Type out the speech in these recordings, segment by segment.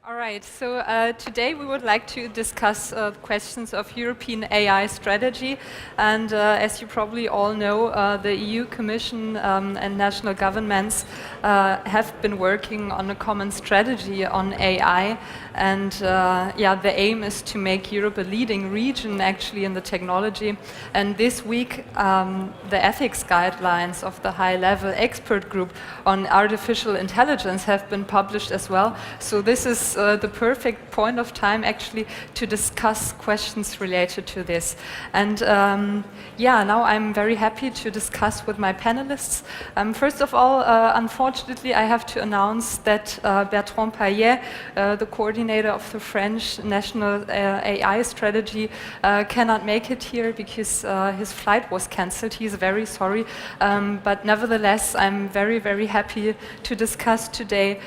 All right, so today we would like to discuss questions of European AI strategy. And as you probably all know, the EU Commission and national governments have been working on a common strategy on AI. And the aim is to make Europe a leading region actually in the technology. And this week, the ethics guidelines of the high-level expert group on artificial intelligence have been published as well. So this is the perfect point of time actually to discuss questions related to this. And now I'm very happy to discuss with my panelists. First of all, unfortunately, I have to announce that Bertrand Payet, the coordinator of the French national AI strategy, cannot make it here because his flight was cancelled. He's very sorry. But nevertheless, I'm very, very happy to discuss today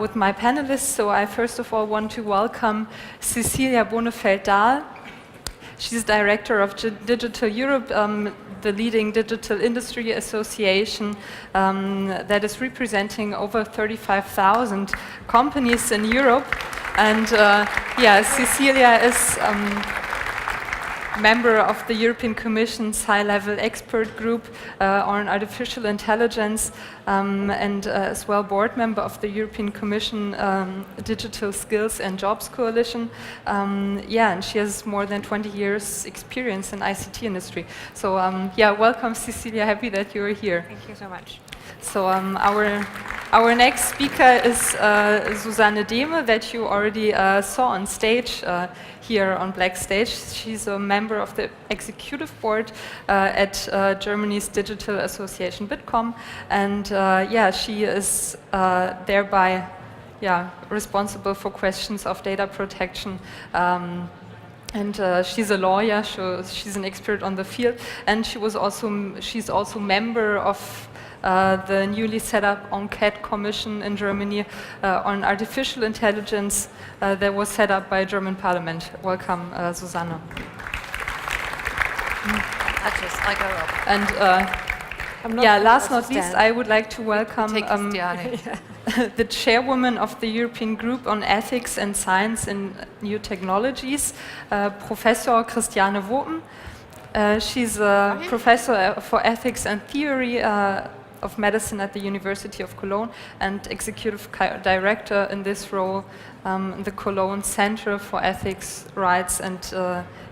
with my panelists. So I first of all want to welcome Cecilia Bonefeld-Dahl. She's director of Digital Europe, the leading digital industry association that is representing over 35,000 companies in Europe. And Cecilia is member of the European Commission's high-level expert group on artificial intelligence and as well board member of the European Commission Digital Skills and Jobs Coalition. And she has more than 20 years experience in ICT industry. So welcome Cecilia, happy that you're here. Thank you so much. So our next speaker is Susanne Dehmel, that you already saw on stage here on Black Stage. She's a member of the executive board at Germany's digital association Bitkom, and she is thereby responsible for questions of data protection. And she's a lawyer, so she's an expert on the field, and she's also member of the newly set up Enquete Commission in Germany on artificial intelligence that was set up by German Parliament. Welcome, Susanne. I go up. And last not least, I would like to welcome the chairwoman of the European Group on Ethics and Science in New Technologies, Professor Christiane Woopen. She's a professor for ethics and theory of medicine at the University of Cologne and executive director in this role in the Cologne Center for Ethics, Rights and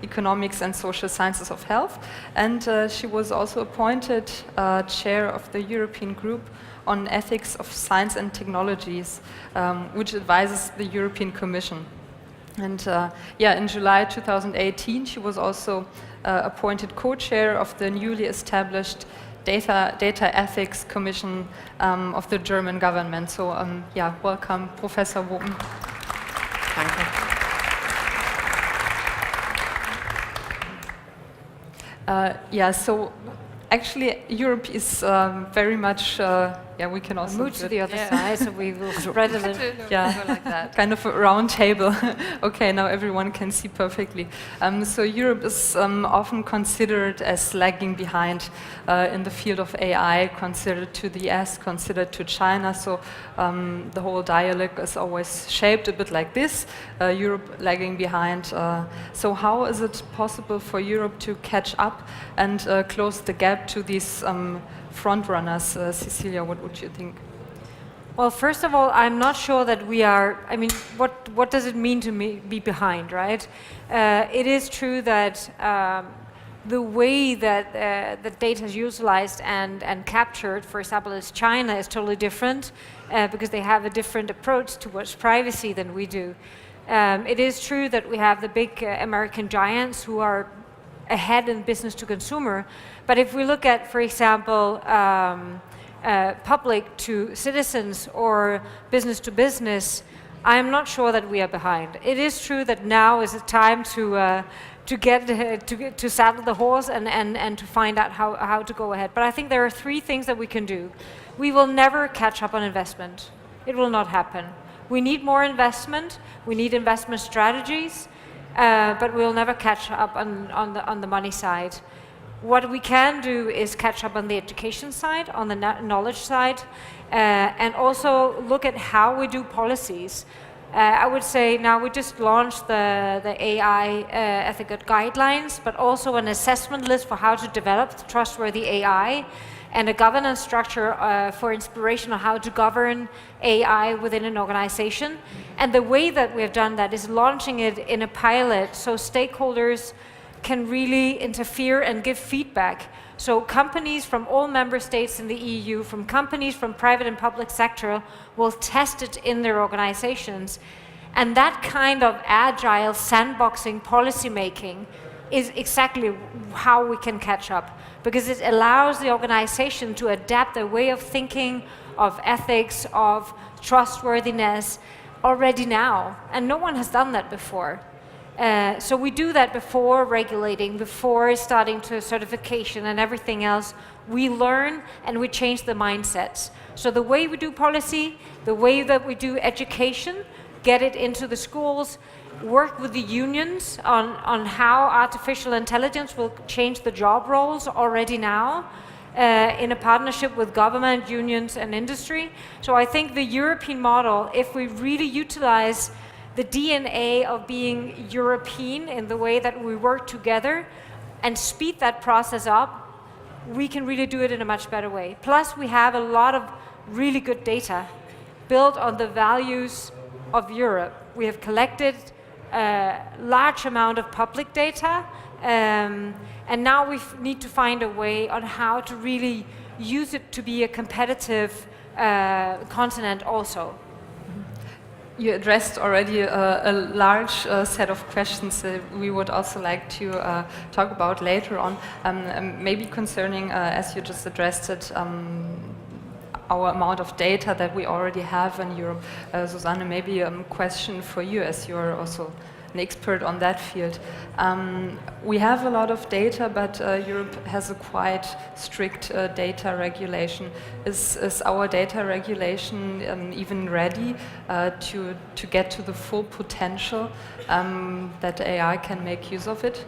Economics and Social Sciences of Health. And she was also appointed chair of the European Group on Ethics of Science and Technologies, which advises the European Commission. And in July 2018, she was also appointed co-chair of the newly established Data Ethics Commission of the German government. So welcome, Professor Woopen. Thank you. So actually Europe is very much, we can also move to the other side, so we will spread a little. Like that. Kind of a round table. Okay, now everyone can see perfectly. So Europe is often considered as lagging behind in the field of AI, considered to the US, considered to China. So the whole dialogue is always shaped a bit like this, Europe lagging behind. So how is it possible for Europe to catch up and close the gap to these front runners? Cecilia, what would you think? Well, first of all, I'm not sure that we are, what does it mean to be behind, right? It is true that the way that the data is utilized and captured, for example, as China, is totally different because they have a different approach towards privacy than we do. It is true that we have the big American giants who are ahead in business to consumer, but if we look at, for example, public to citizens or business to business, I'm not sure that we are behind. It is true that now is the time to saddle the horse and to find out how to go ahead. But I think there are three things that we can do. We will never catch up on investment. It will not happen. We need more investment. We need investment strategies. But we'll never catch up on the money side. What we can do is catch up on the education side, on the knowledge side, and also look at how we do policies. I would say now we just launched the AI ethical guidelines, but also an assessment list for how to develop trustworthy AI, and a governance structure for inspiration on how to govern AI within an organization. And the way that we have done that is launching it in a pilot so stakeholders can really interfere and give feedback. So companies from all member states in the EU, from companies from private and public sector, will test it in their organizations. And that kind of agile sandboxing policy making is exactly how we can catch up, because it allows the organization to adapt their way of thinking, of ethics, of trustworthiness already now. And no one has done that before. So we do that before regulating, before starting to certification and everything else. We learn and we change the mindsets. So the way we do policy, the way that we do education, get it into the schools, work with the unions on how artificial intelligence will change the job roles already now, in a partnership with government, unions and industry. So I think the European model, if we really utilize the DNA of being European in the way that we work together and speed that process up, we can really do it in a much better way. Plus, we have a lot of really good data built on the values of Europe. We have collected a large amount of public data, and now we need to find a way on how to really use it to be a competitive continent also. You addressed already a large set of questions we would also like to talk about later on, maybe concerning, as you just addressed it, our amount of data that we already have in Europe. Susanne, maybe a question for you, as you're also an expert on that field. We have a lot of data, but Europe has a quite strict data regulation. Is our data regulation even ready to get to the full potential that AI can make use of it?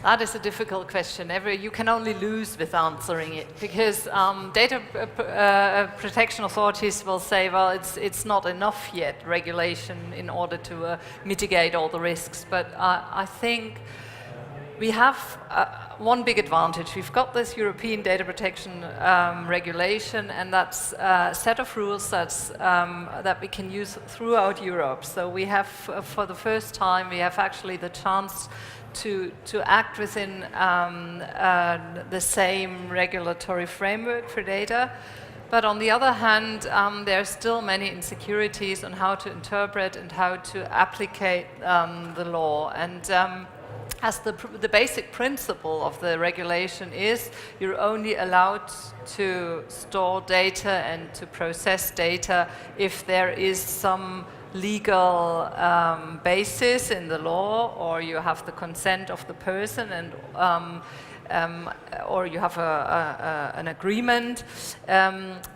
That is a difficult question. You can only lose with answering it, because data protection authorities will say, well, it's not enough yet, regulation, in order to mitigate all the risks. But I think we have one big advantage. We've got this European data protection regulation, and that's a set of rules that we can use throughout Europe. So we have, for the first time, we have actually the chance to act within the same regulatory framework for data. But on the other hand, there are still many insecurities on how to interpret and how to applicate the law. And as the basic principle of the regulation is, you're only allowed to store data and to process data if there is some legal basis in the law, or you have the consent of the person, and or you have an agreement.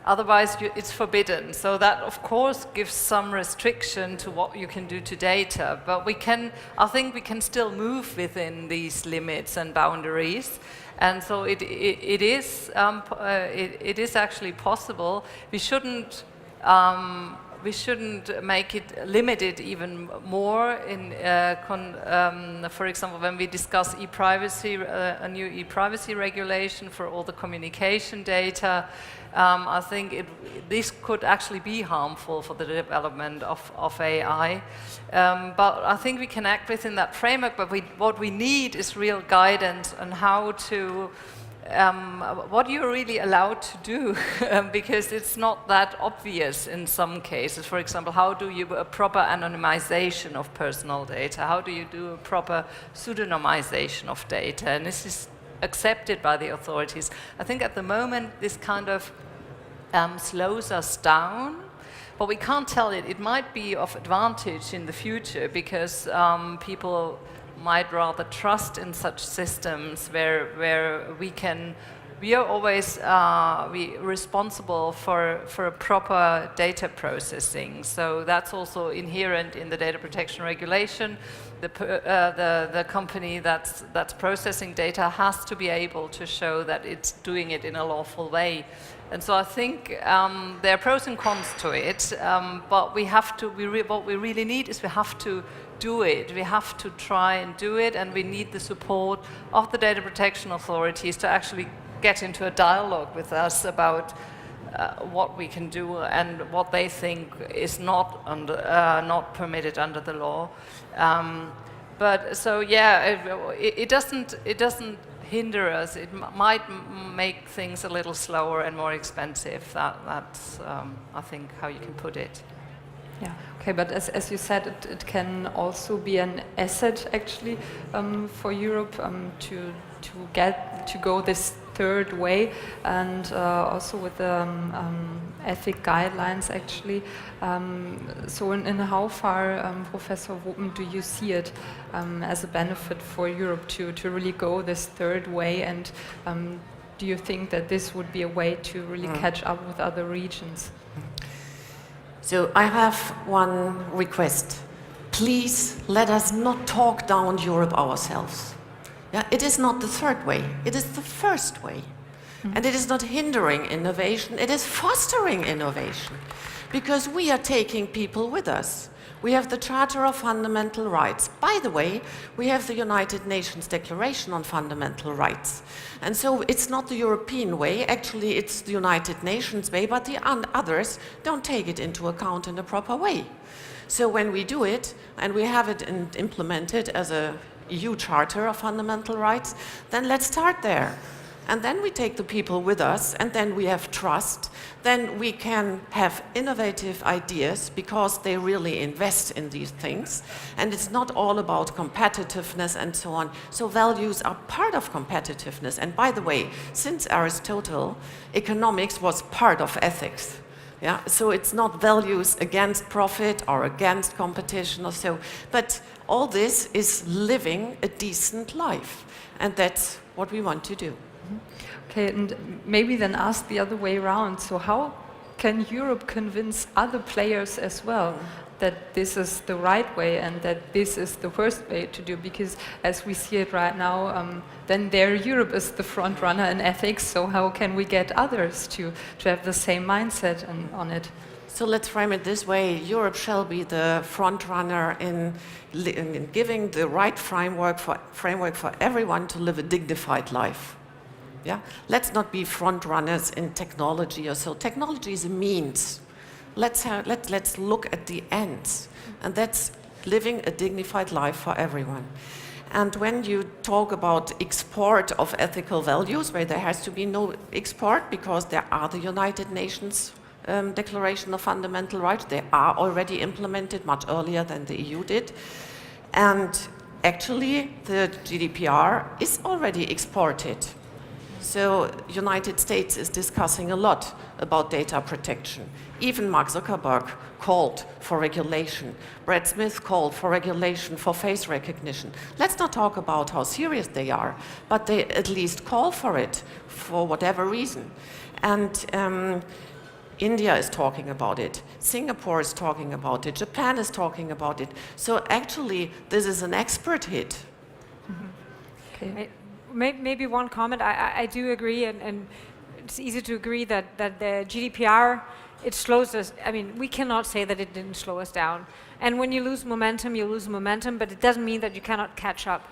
Otherwise, it's forbidden. So that, of course, gives some restriction to what you can do to data. But I think we can still move within these limits and boundaries. And so it is actually possible. We shouldn't make it limited even more. For example, when we discuss e-privacy, a new e-privacy regulation for all the communication data, I think this could actually be harmful for the development of AI. But I think we can act within that framework, but what we need is real guidance on how to what you're really allowed to do, because it's not that obvious in some cases. For example, how do you a proper anonymization of personal data? How do you do a proper pseudonymization of data? And this is accepted by the authorities. I think at the moment this kind of slows us down, but we can't tell it. It might be of advantage in the future, because people might rather trust in such systems where we we are always responsible for a proper data processing. So that's also inherent in the data protection regulation. The company that's processing data has to be able to show that it's doing it in a lawful way. And so I think there are pros and cons to it, but we have to. What we really need is we have to do it. We have to try and do it, and we need the support of the data protection authorities to actually get into a dialogue with us about what we can do and what they think is not permitted under the law. But so yeah, it doesn't hinder us. It might make things a little slower and more expensive. That's I think how you can put it. Yeah. Okay, but as you said, it can also be an asset actually for Europe to go this third way, and also with the ethic guidelines actually. So in how far, Professor Woopen, do you see it as a benefit for Europe to really go this third way, and do you think that this would be a way to really catch up with other regions? So I have one request. Please let us not talk down Europe ourselves. Yeah, it is not the third way, it is the first way. And it is not hindering innovation, it is fostering innovation. Because we are taking people with us. We have the Charter of Fundamental Rights. By the way, we have the United Nations Declaration on Fundamental Rights. And so it's not the European way, actually it's the United Nations way, but the others don't take it into account in a proper way. So when we do it, and we have it implemented as a EU Charter of Fundamental Rights, then let's start there. And then we take the people with us, and then we have trust. Then we can have innovative ideas because they really invest in these things. And it's not all about competitiveness and so on. So values are part of competitiveness. And by the way, since Aristotle, economics was part of ethics. Yeah? So it's not values against profit or against competition or so. But all this is living a decent life. And that's what we want to do. Okay, and maybe then ask the other way around. So how can Europe convince other players as well that this is the right way and that this is the worst way to do? Because as we see it right now, then there Europe is the front runner in ethics. So how can we get others to have the same mindset on it? So let's frame it this way. Europe shall be the front runner in giving the right framework for everyone to live a dignified life. Yeah? Let's not be front runners in technology or so. Technology is a means. Let's look at the ends, and that's living a dignified life for everyone. And when you talk about export of ethical values, where there has to be no export because there are the United Nations Declaration of Fundamental Rights, they are already implemented much earlier than the EU did. And actually, the GDPR is already exported. So United States is discussing a lot about data protection. Even Mark Zuckerberg called for regulation. Brad Smith called for regulation for face recognition. Let's not talk about how serious they are, but they at least call for it for whatever reason. And India is talking about it. Singapore is talking about it. Japan is talking about it. So actually, this is an expert hit. Okay. Maybe one comment. I do agree, and it's easy to agree that the GDPR, it slows us. I mean, we cannot say that it didn't slow us down. And when you lose momentum, you lose momentum, but it doesn't mean that you cannot catch up.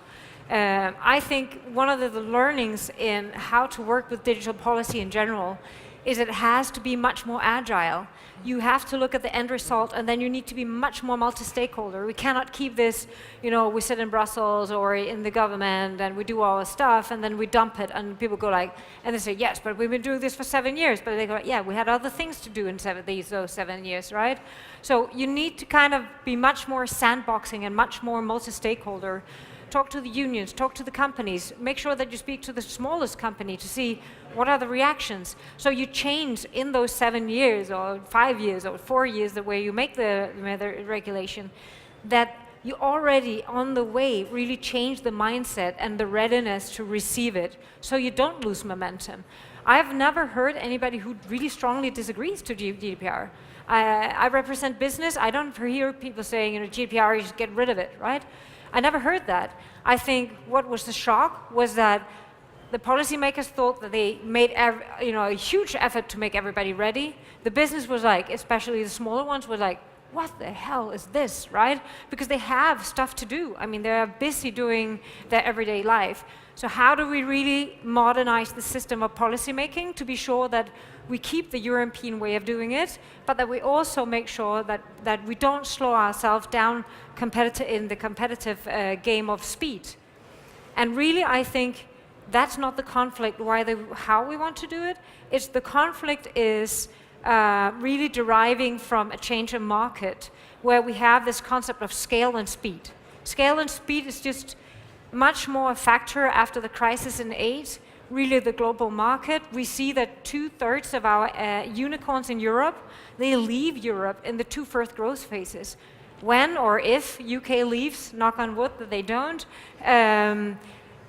I think one of the learnings in how to work with digital policy in general is it has to be much more agile. You have to look at the end result, and then you need to be much more multi-stakeholder. We cannot keep this, you know, we sit in Brussels or in the government and we do all our stuff and then we dump it, and people go like, and they say, yes, but we've been doing this for 7 years. But they go, yeah, we had other things to do in those 7 years, right? So you need to kind of be much more sandboxing and much more multi-stakeholder. Talk to the unions, talk to the companies, make sure that you speak to the smallest company to see what are the reactions. So you change in those 7 years or 5 years or 4 years the way you make the regulation, that you already on the way really change the mindset and the readiness to receive it so you don't lose momentum. I've never heard anybody who really strongly disagrees to GDPR. I represent business. I don't hear people saying, GDPR, you should get rid of it, right? I never heard that. I think what was the shock was that the policymakers thought that they made a huge effort to make everybody ready. The business was like, especially the smaller ones, were like, what the hell is this, right? Because they have stuff to do. I mean, they're busy doing their everyday life. So how do we really modernize the system of policymaking to be sure that we keep the European way of doing it, but that we also make sure that we don't slow ourselves down in the competitive game of speed? And really, I think that's not the conflict, how we want to do it. It's the conflict is really deriving from a change in market, where we have this concept of scale and speed. Scale and speed is just much more a factor after the crisis in '08, really the global market. We see that 2/3 of our unicorns in Europe, they leave Europe in the 2 first growth phases. When or if UK leaves, knock on wood that they don't,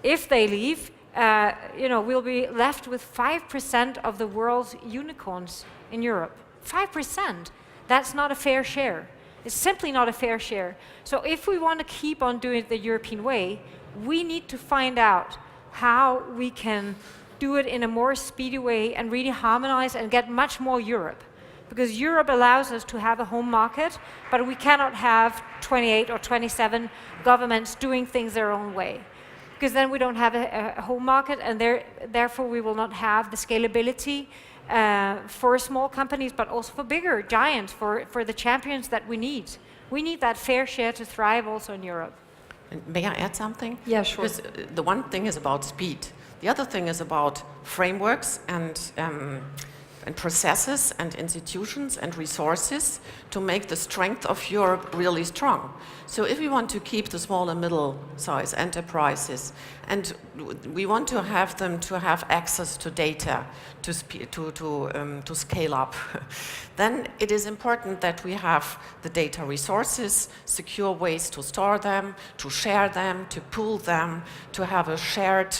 if they leave, we'll be left with 5% of the world's unicorns in Europe. 5%. That's not a fair share. It's simply not a fair share. So if we want to keep on doing it the European way, we need to find out how we can do it in a more speedy way and really harmonize and get much more Europe. Because Europe allows us to have a home market, but we cannot have 28 or 27 governments doing things their own way. Because then we don't have a home market, and therefore we will not have the scalability for small companies, but also for bigger giants, for the champions that we need. We need that fair share to thrive also in Europe. And may I add something? Yeah, sure. Because the one thing is about speed. The other thing is about frameworks and processes and institutions and resources to make the strength of Europe really strong. So if we want to keep the small and middle-sized enterprises, and we want to have them to have access to data to scale up, then it is important that we have the data resources, secure ways to store them, to share them, to pool them, to have a shared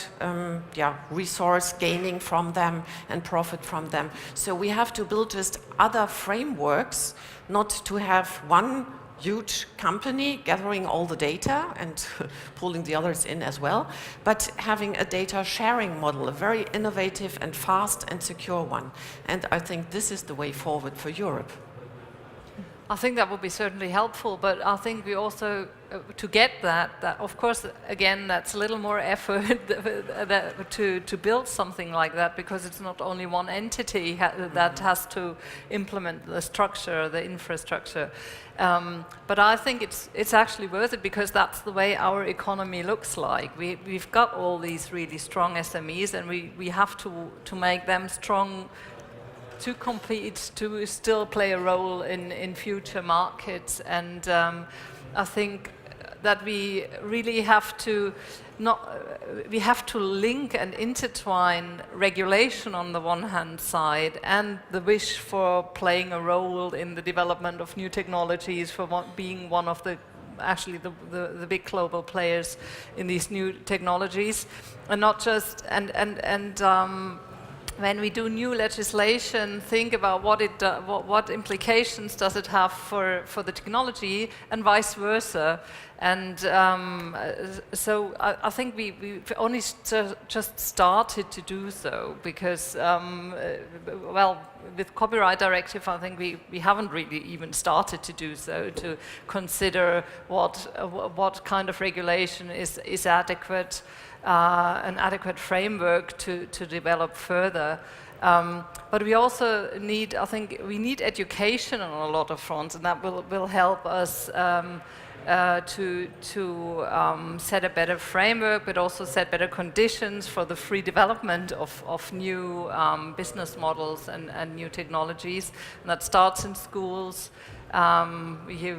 resource gaining from them and profit from them. So we have to build just other frameworks, not to have one huge company gathering all the data and pulling the others in as well, but having a data sharing model, a very innovative and fast and secure one. And I think this is the way forward for Europe. I think that would be certainly helpful, but I think we also, to get that of course, again, that's a little more effort to build something like that, because it's not only one entity that has to implement the structure, the infrastructure. But I think it's actually worth it, because that's the way our economy looks like. We've got all these really strong SMEs, and we have to make them strong to compete, to still play a role in future markets. And I think that we really have to link and intertwine regulation on the one hand side, and the wish for playing a role in the development of new technologies, for being one of the big global players in these new technologies, and not just when we do new legislation, think about what implications does it have for the technology, and vice versa. And so I think we've only just started to do so, because, with copyright directive, I think we haven't really even started to do so, to consider what kind of regulation is adequate, an adequate framework to develop further. But we also need, I think, education on a lot of fronts, and that will help us to set a better framework, but also set better conditions for the free development of new business models and new technologies. And that starts in schools. You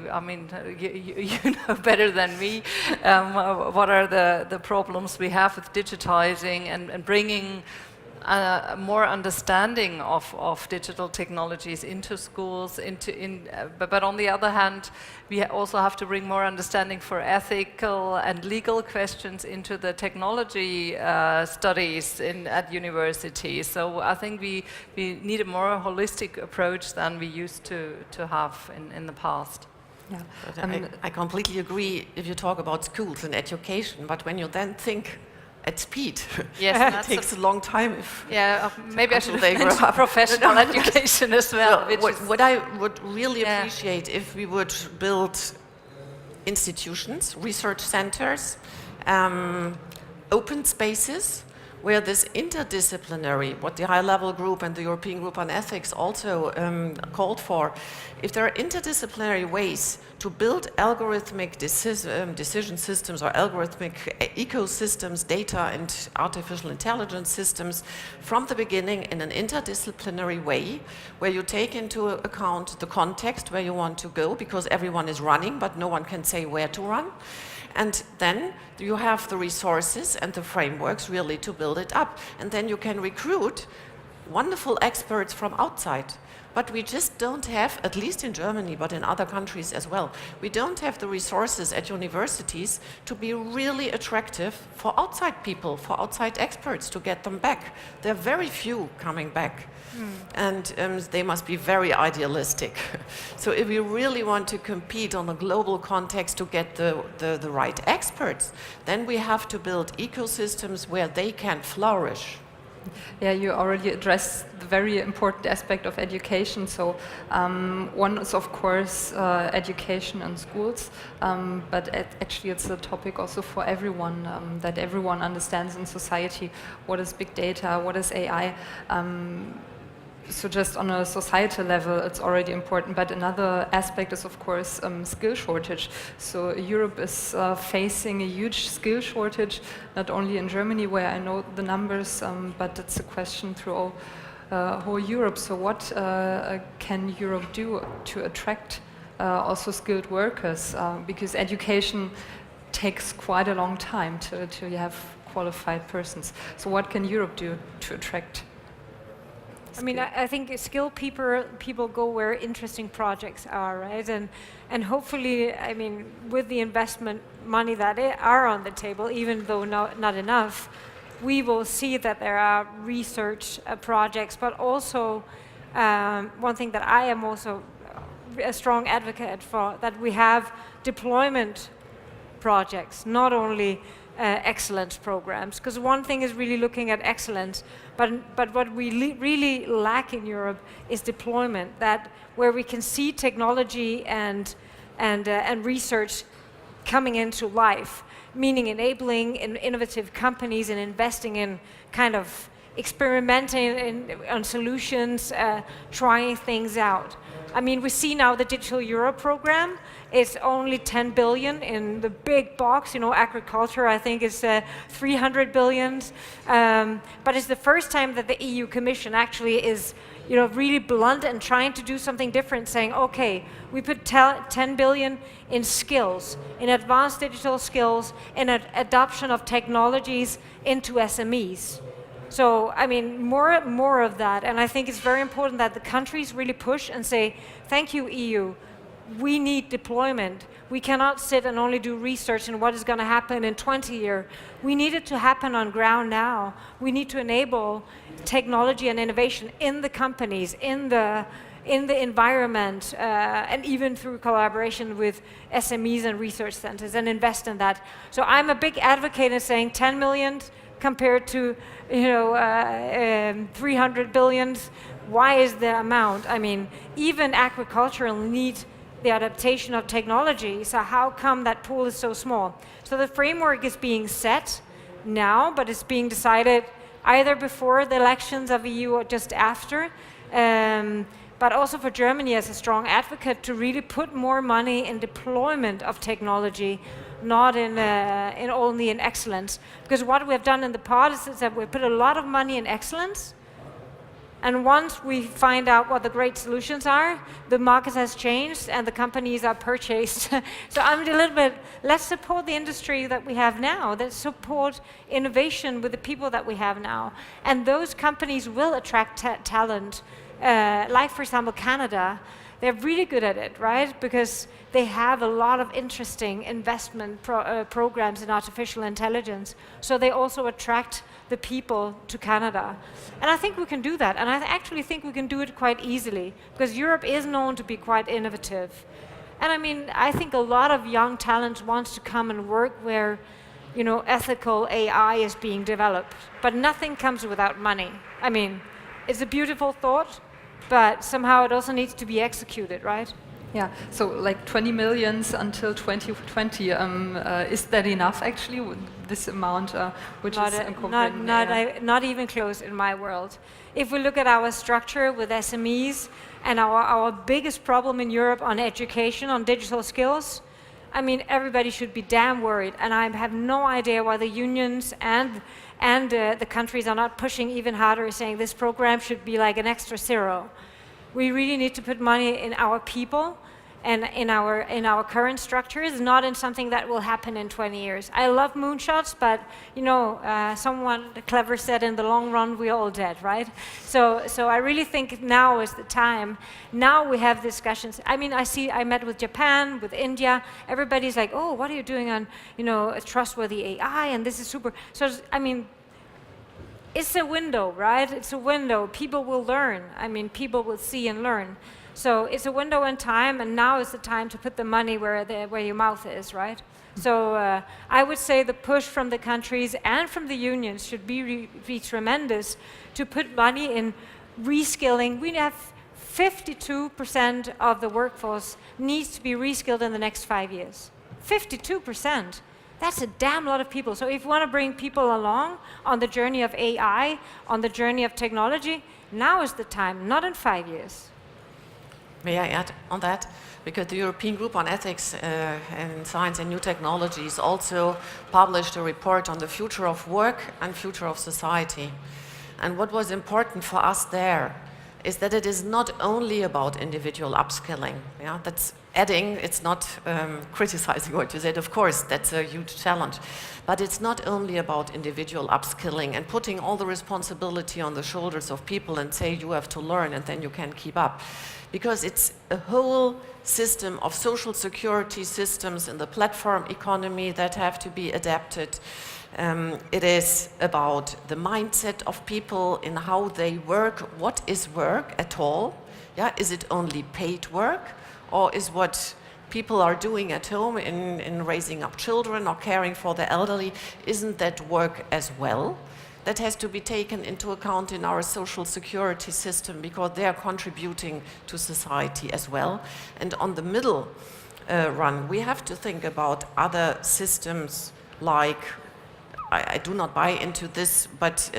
know better than me what are the problems we have with digitizing and bringing more understanding of digital technologies into schools, but on the other hand, we also have to bring more understanding for ethical and legal questions into the technology studies at universities. So I think we need a more holistic approach than we used to have in the past. Yeah. I completely agree if you talk about schools and education, but when you then think at speed, yes, it takes a long time. Maybe I should have mentioned professional education as well. What I would really appreciate if we would build institutions, research centers, open spaces, where this interdisciplinary, what the high-level group and the European Group on Ethics also called for, if there are interdisciplinary ways to build algorithmic decision systems or algorithmic ecosystems, data and artificial intelligence systems from the beginning in an interdisciplinary way, where you take into account the context where you want to go, because everyone is running, but no one can say where to run. And then you have the resources and the frameworks really to build it up. And then you can recruit wonderful experts from outside. But we just don't have, at least in Germany, but in other countries as well, we don't have the resources at universities to be really attractive for outside people, for outside experts, to get them back. There are very few coming back. And they must be very idealistic. So if we really want to compete on a global context to get the right experts, then we have to build ecosystems where they can flourish. Yeah, you already addressed the very important aspect of education. So one is, of course, education in schools, but actually it's a topic also for everyone, that everyone understands in society what is big data, what is AI. So just on a societal level, it's already important. But another aspect is, of course, skill shortage. So Europe is facing a huge skill shortage, not only in Germany, where I know the numbers, but it's a question through whole Europe. So what can Europe do to attract also skilled workers? Because education takes quite a long time to have qualified persons. So what can Europe do to attract? I mean, I think skilled people go where interesting projects are, right? And hopefully, I mean, with the investment money that are on the table, even though not enough, we will see that there are research projects, but also one thing that I am also a strong advocate for, that we have deployment projects, not only excellence programs, because one thing is really looking at excellence, but what we really lack in Europe is deployment, that where we can see technology and research coming into life, meaning enabling innovative companies and investing in kind of experimenting on solutions, trying things out. I mean, we see now the Digital Europe program. It's only 10 billion in the big box. You know, agriculture, I think, is 300 billion. But it's the first time that the EU Commission actually is, you know, really blunt and trying to do something different, saying, okay, we put 10 billion in skills, in advanced digital skills, in adoption of technologies into SMEs. So, I mean, more of that. And I think it's very important that the countries really push and say, thank you, EU. We need deployment. We cannot sit and only do research on what is going to happen in 20 years. We need it to happen on ground now. We need to enable technology and innovation in the companies, in the environment, and even through collaboration with SMEs and research centers, and invest in that. So I'm a big advocate in saying 10 million compared to 300 billion. Why is the amount? I mean, even agriculture needs the adaptation of technology, so how come that pool is so small? So the framework is being set now, but it's being decided either before the elections of EU or just after. But also for Germany as a strong advocate to really put more money in deployment of technology, not in only in excellence. Because what we have done in the past is that we put a lot of money in excellence, And once we find out what the great solutions are, the market has changed and the companies are purchased. So I'm a little bit, let's support the industry that we have now, let's support innovation with the people that we have now. And those companies will attract talent. Like for example, Canada, they're really good at it, right? Because they have a lot of interesting investment programs in artificial intelligence. So they also attract the people to Canada. And I think we can do that. And I actually think we can do it quite easily, because Europe is known to be quite innovative. And I mean, I think a lot of young talent wants to come and work where, you know, ethical AI is being developed. But nothing comes without money. I mean, it's a beautiful thought, but somehow it also needs to be executed, right? Yeah, so like 20 million until 2020, is that enough actually, this amount which Not is a- incorporated in not, AI? not even close in my world. If we look at our structure with SMEs and our biggest problem in Europe on education, on digital skills, I mean, everybody should be damn worried, and I have no idea why the unions and the countries are not pushing even harder, saying this program should be like an extra zero. We really need to put money in our people and in our current structures, not in something that will happen in 20 years. I love moonshots, but you know, someone clever said, in the long run, we're all dead, right? So I really think now is the time. Now we have discussions. I mean, I met with Japan, with India. Everybody's like, oh, what are you doing on, you know, a trustworthy AI? And this is super. So I mean, it's a window, right? It's a window. People will learn. I mean, people will see and learn. So it's a window in time, and now is the time to put the money where your mouth is, right? So I would say the push from the countries and from the unions should be tremendous to put money in reskilling. We have 52% of the workforce needs to be reskilled in the next 5 years. 52%. That's a damn lot of people. So if you want to bring people along on the journey of AI, on the journey of technology, now is the time, not in 5 years. May I add on that? Because the European Group on Ethics and Science and New Technologies also published a report on the future of work and future of society. And what was important for us there is that it is not only about individual upskilling. Yeah? That's adding, it's not criticizing what you said, of course, that's a huge challenge. But it's not only about individual upskilling and putting all the responsibility on the shoulders of people and say you have to learn and then you can keep up. Because it's a whole system of social security systems in the platform economy that have to be adapted. It is about the mindset of people in how they work. What is work at all? Yeah, is it only paid work? Or is what people are doing at home in raising up children or caring for the elderly, isn't that work as well? That has to be taken into account in our social security system because they are contributing to society as well. And on the middle run, we have to think about other systems like, I do not buy into this, but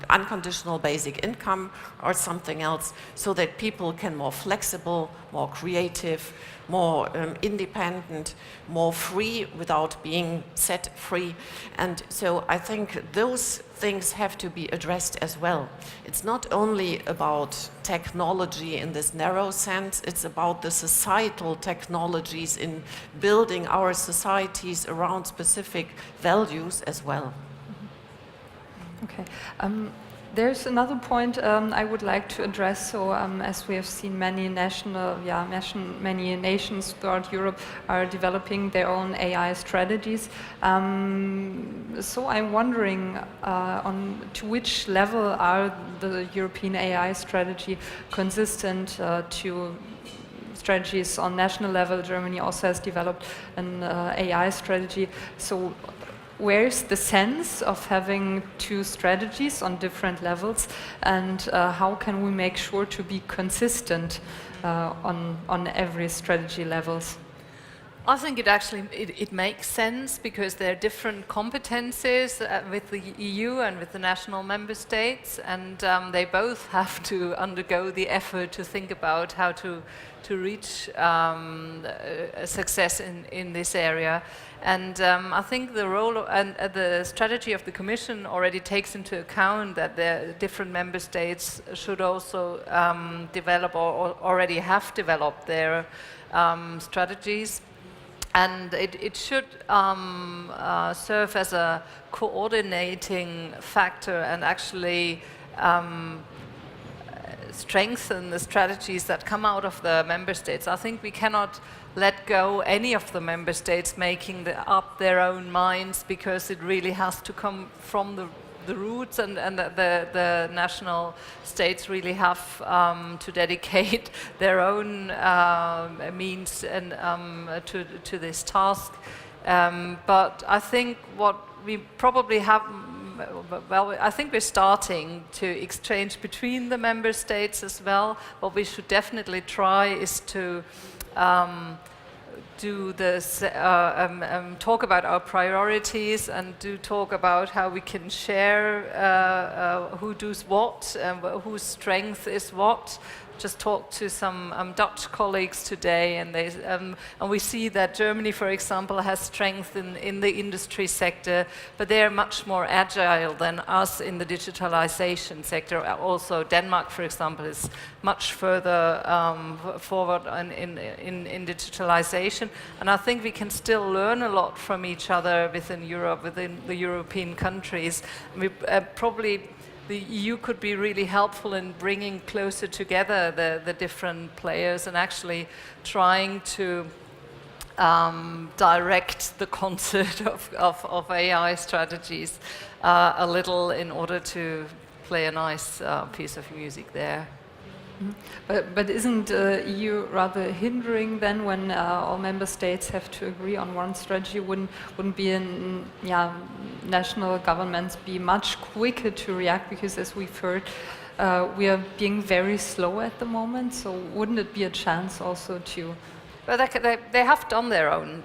unconditional basic income or something else, so that people can more flexible, more creative, more independent, more free without being set free. And so I think those things have to be addressed as well. It's not only about technology in this narrow sense, it's about the societal technologies in building our societies around specific values as well. Okay. There's another point I would like to address. So, as we have seen, many many nations throughout Europe are developing their own AI strategies. So, I'm wondering on to which level are the European AI strategy consistent to strategies on national level? Germany also has developed an AI strategy. So, where's the sense of having two strategies on different levels, and how can we make sure to be consistent on every strategy levels? I think it actually it makes sense because there are different competences with the EU and with the national member states, and they both have to undergo the effort to think about how to reach success in this area. And I think the role and the strategy of the Commission already takes into account that the different member states should also develop or already have developed their strategies. And it should serve as a coordinating factor and actually strengthen the strategies that come out of the member states. I think we cannot let go any of the member states making up their own minds, because it really has to come from the roots, and the national states really have to dedicate their own means and to this task. But I think what we probably have, well, I think we're starting to exchange between the member states as well. What we should definitely try is to do this, talk about our priorities, and do talk about how we can share who does what, whose strength is what. Just talked to some Dutch colleagues today, and they and we see that Germany, for example, has strength in the industry sector, but they are much more agile than us in the digitalization sector. Also, Denmark, for example, is much further forward in digitalization, and I think we can still learn a lot from each other within Europe, within the European countries. We probably. The EU could be really helpful in bringing closer together the different players and actually trying to direct the concert of AI strategies a little in order to play a nice piece of music there. Mm-hmm. But isn't EU rather hindering then when all member states have to agree on one strategy? Wouldn't be national governments be much quicker to react, because as we've heard, we are being very slow at the moment. So wouldn't it be a chance also to? Well, they have done their own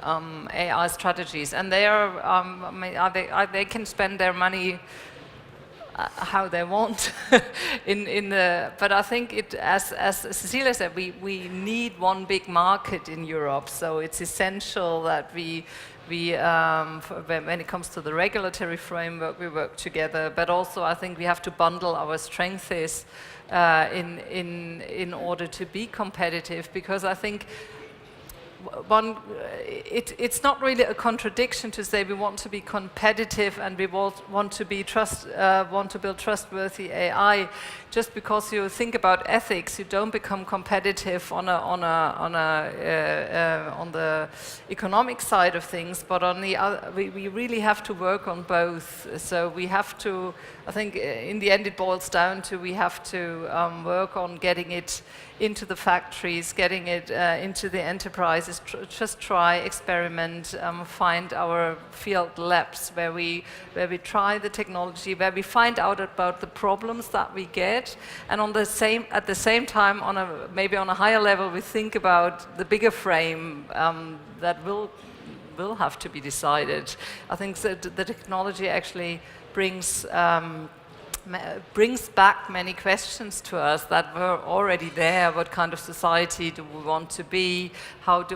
AI strategies, and they are they can spend their money how they want but I think it, as Cecilia said, we need one big market in Europe, so it's essential that we when it comes to the regulatory framework, we work together, but also I think we have to bundle our strengths in order to be competitive, because I think it's not really a contradiction to say we want to be competitive and we want to build trustworthy AI. Just because you think about ethics, you don't become competitive on the economic side of things, but on the other, we really have to work on both. So we have to, I think, in the end, it boils down to we have to work on getting it into the factories, getting it into the enterprises, just try, experiment, find our field labs where we try the technology, where we find out about the problems that we get, and at the same time, maybe on a higher level, we think about the bigger frame that will have to be decided. I think that the technology actually brings back many questions to us that were already there. What kind of society do we want to be? What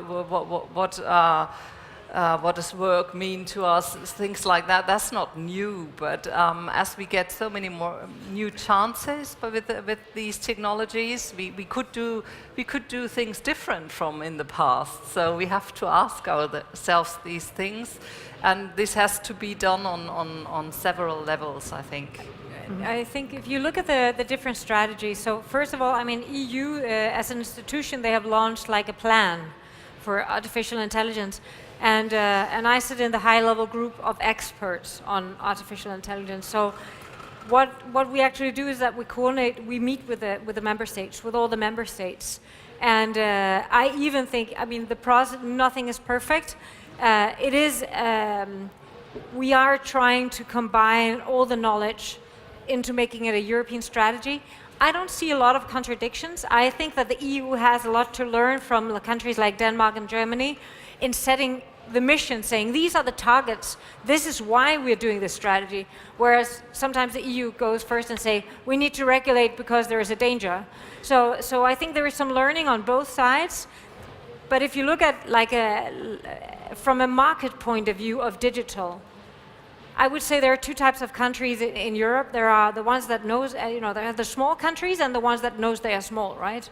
does work mean to us? Things like that. That's not new, but as we get so many more new chances, but with these technologies, we could do things different from in the past. So we have to ask ourselves these things, and this has to be done on several levels, I think. I think if you look at the different strategies, so first of all, I mean, EU as an institution, they have launched like a plan for artificial intelligence, and I sit in the high-level group of experts on artificial intelligence. So what we actually do is that we coordinate, we meet with the member states, with all the member states, and I even think, I mean, the process, nothing is perfect. It is, we are trying to combine all the knowledge into making it a European strategy. I don't see a lot of contradictions. I think that the EU has a lot to learn from the countries like Denmark and Germany in setting the mission, saying these are the targets, this is why we're doing this strategy. Whereas sometimes the EU goes first and say, we need to regulate because there is a danger. So I think there is some learning on both sides. But if you look at from a market point of view of digital, I would say there are two types of countries in Europe. There are the ones that knows, there are the small countries and the ones that knows they are small, right?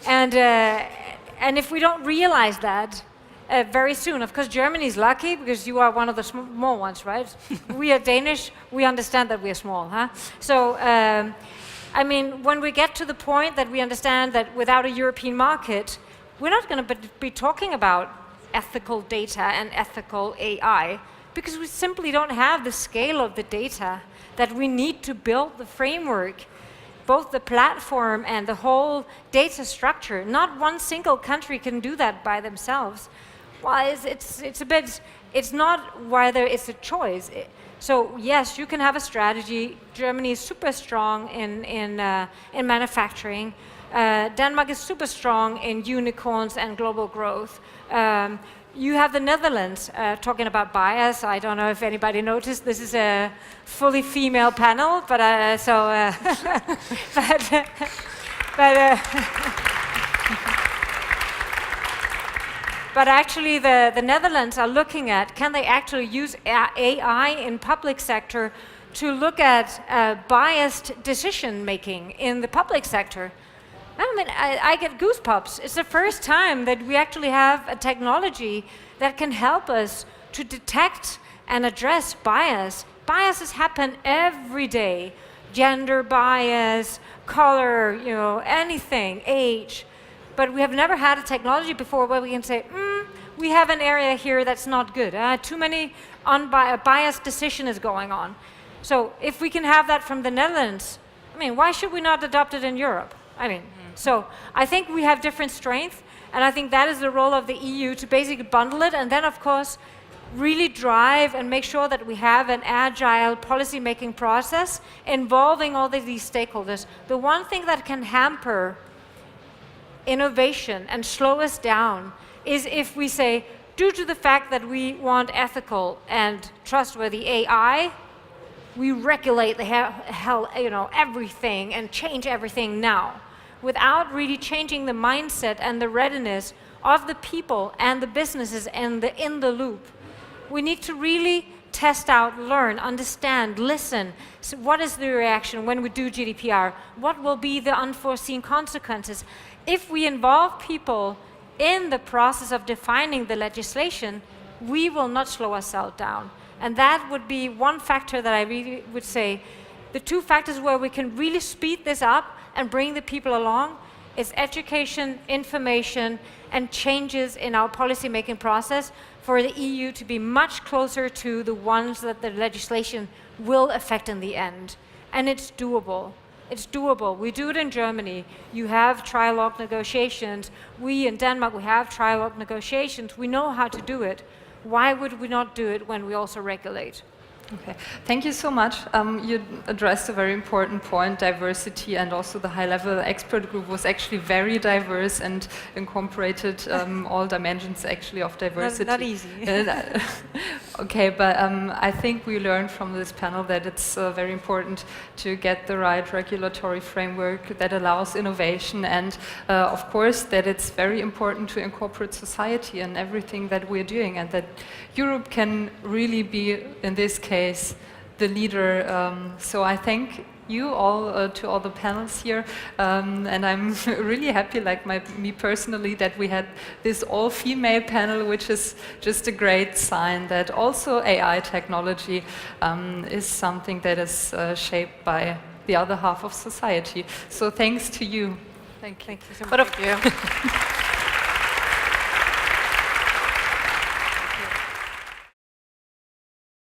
And if we don't realize that very soon, of course, Germany is lucky because you are one of the small ones, right? We are Danish. We understand that we are small, huh? So, I mean, when we get to the point that we understand that without a European market, we're not going to be talking about ethical data and ethical AI, because we simply don't have the scale of the data that we need to build the framework, both the platform and the whole data structure. Not one single country can do that by themselves. Well, it's not whether it's a choice. So yes, you can have a strategy. Germany is super strong in manufacturing. Denmark is super strong in unicorns and global growth. You have the Netherlands talking about bias. I don't know if anybody noticed. This is a fully female panel, but but actually the Netherlands are looking at, can they actually use AI in public sector to look at biased decision making in the public sector? I mean, I get goosebumps. It's the first time that we actually have a technology that can help us to detect and address bias. Biases happen every day. Gender bias, color, anything, age. But we have never had a technology before where we can say, we have an area here that's not good. Too many biased decision is going on. So if we can have that from the Netherlands, I mean, why should we not adopt it in Europe? I mean, so I think we have different strengths, and I think that is the role of the EU to basically bundle it, and then of course really drive and make sure that we have an agile policy-making process involving all of these stakeholders. The one thing that can hamper innovation and slow us down is if we say, due to the fact that we want ethical and trustworthy AI, we regulate the everything and change everything now, without really changing the mindset and the readiness of the people and the businesses and in the loop. We need to really test out, learn, understand, listen. So what is the reaction when we do GDPR? What will be the unforeseen consequences? If we involve people in the process of defining the legislation, we will not slow ourselves down. And that would be one factor that I really would say. The two factors where we can really speed this up and bring the people along is education, information, and changes in our policy-making process for the EU to be much closer to the ones that the legislation will affect in the end. And it's doable. It's doable. We do it in Germany. You have trilogue negotiations. We in Denmark, we have trilogue negotiations. We know how to do it. Why would we not do it when we also regulate? Okay, thank you so much. You addressed a very important point, diversity, and also the high-level expert group was actually very diverse and incorporated all dimensions actually of diversity. Not easy. Okay, but I think we learned from this panel that it's very important to get the right regulatory framework that allows innovation, and of course that it's very important to incorporate society in everything that we're doing, and that Europe can really be, in this case, the leader. So I thank you all, to all the panels here, and I'm really happy, like me personally, that we had this all-female panel, which is just a great sign that also AI technology is something that is shaped by the other half of society. So thanks to you. Thank you. Thank you so much.